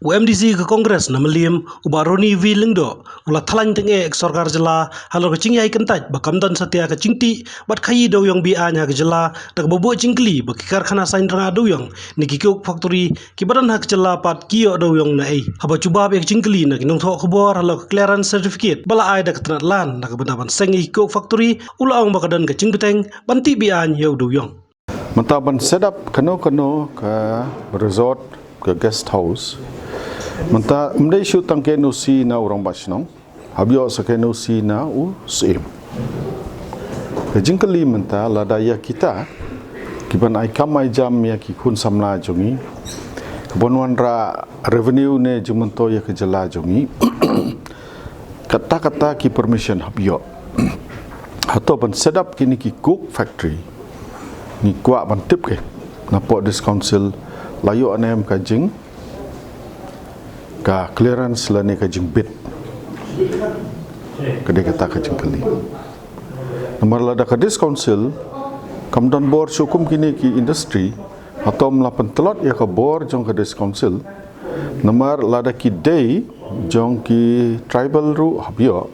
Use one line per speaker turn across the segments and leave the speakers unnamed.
UMDC ke Kongres na meliam ubaroni vi lengdo ula thalan tenge ek sarkar jela halo ke cingya ikentaj bakamdan satia ke cingti bat khayi do yang bi anya ke jela dak bobo cingkli baki karkhana sain ranga do yang ni kikyok factory kibaran hak jela pat kiyo do yang na ei haba cuba ek cingkli na kinong tho khobor halo clearance certificate bala ai dak tnat lan nak bendaban seng kikyok factory ula ong bakadan ke cingpeteng banti bi an yo do yang
Mentaban set up kano ke resort ke guest house. Menta mendai shoot tangke nusi na orang basnong. Habio sake nusi na u sim. Kejingkali menta ladaya kita kiban ai kamai jam ya ki kun samla jongi. Kebonwan ra revenue ne jumento ya kejela jongi. Kata-kata ki permission habio. Atau ban set up kini ki cook factory. Ni kuat bantip ke napok dis council layu anem kajing ka clearance lani kajing bid kedai kata kajing kali nomor lada ka dis council kamdan bor syukum kini ki industry atau melapan telot ya ka bor jong ka dis council nomor lada ki day jong ki tribal ru habio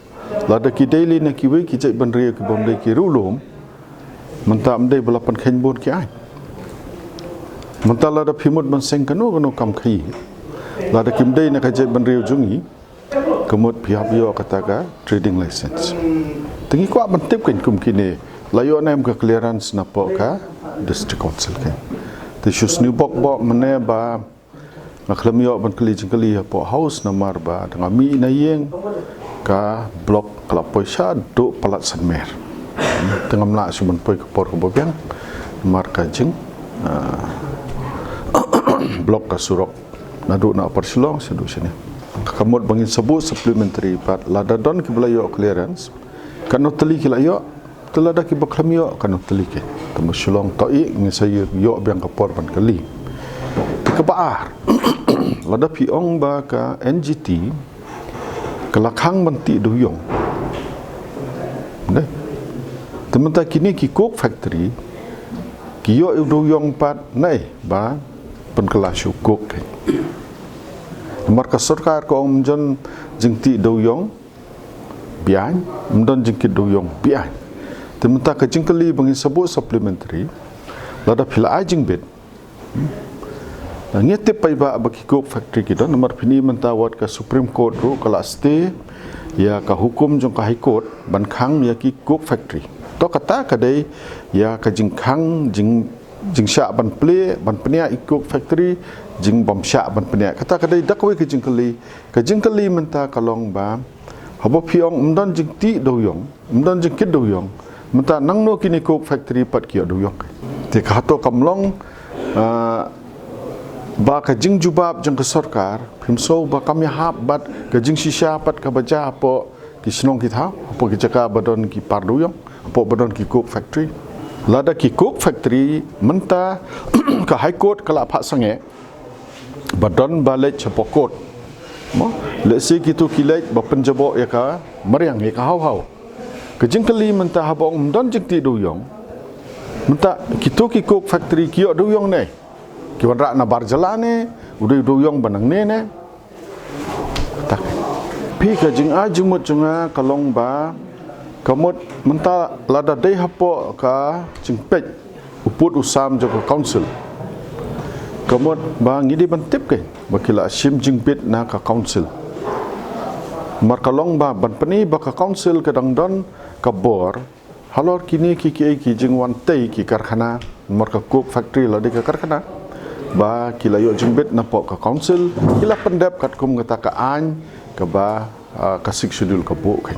lada ki daily na ki we ki jai bandria ki bomdai ki rulum Menta mendai belapan kenbon ki ai. Menta lada pimut menseng kano kam kai. Lada kimdai nak ajai benriu jungi. Kemut pihak bio kataga trading license. Tengi kuat mentip kan kum kini. Layu nam ke clearance napok ka district council kan. Tisus new bok mene ba naklamio ban kali jengkali po house namar ba dengan mi nayeng ka blok kelapoi sya do palat sanmer. Tengah melak suman poi kepor kebobiang marka jeng blok ka surok nadu na persilong sedu sini kamut bangin sebut supplementary part lada don ki belayo clearance kanu teli ki layo telada ki baklamio kanu teli ke temu silong toi ngi sayu yo biang kepor ban kali kebaar lada piong ba ka NGT kelakhang menti duyong deh Tementah kini ki cook factory kiyo idu yong pat nai ba penkelas cook nomor ka sarkar ko mjon jingti do yong bian mdon jingkit do yong bian tementah ka jingkali bangin sebut supplementary lada phila ajing bit ngete pai ba ki cook factory kita nomor pini mentawat ka supreme court ru kala stay ya ka hukum jong ka high court ban khang ya ki cook factory to kata kadai ya ka jingkhang jing sya ban ple ban penia ikut factory jing bom sya ban penia kata kadai dakwe ka jingkali menta kalong ba habo piong mdon jingti doyong mdon jingkit doyong menta nangno kini cook factory pat kio doyong te ka to kamlong ba ka jing jubab jang ka sarkar phimso ba kami hab bat ka jing shisha pat ka baja po kisnong kita po ki jaka badon ki parduyong po badon ki cook factory lada ki cook factory menta ka high court kala pha sange badon balai chapokot mo lesi kitu kilai ba penjabo ya ka mariang ya ka hau ke jingkali menta habong mdon jingti duyong menta kitu ki cook factory kio duyong ne ki wanra na barjalane udai duyong banang ne tak pi ka jing a jingmut junga kalong ba kamut menta lada dei hapo ka jingpet uput usam joko council kamut ba ngidi bantip ke bakila sim jingpet na ka council markalong ba ban pani ba ka council kadang don ka bor halor kini ki jingwan tei ki karkhana marka cook factory la de ka karkhana ba kila yo jingpet na po ka council kila pendap kat kum ngata ka an ka ba ka sik schedule ka bu kan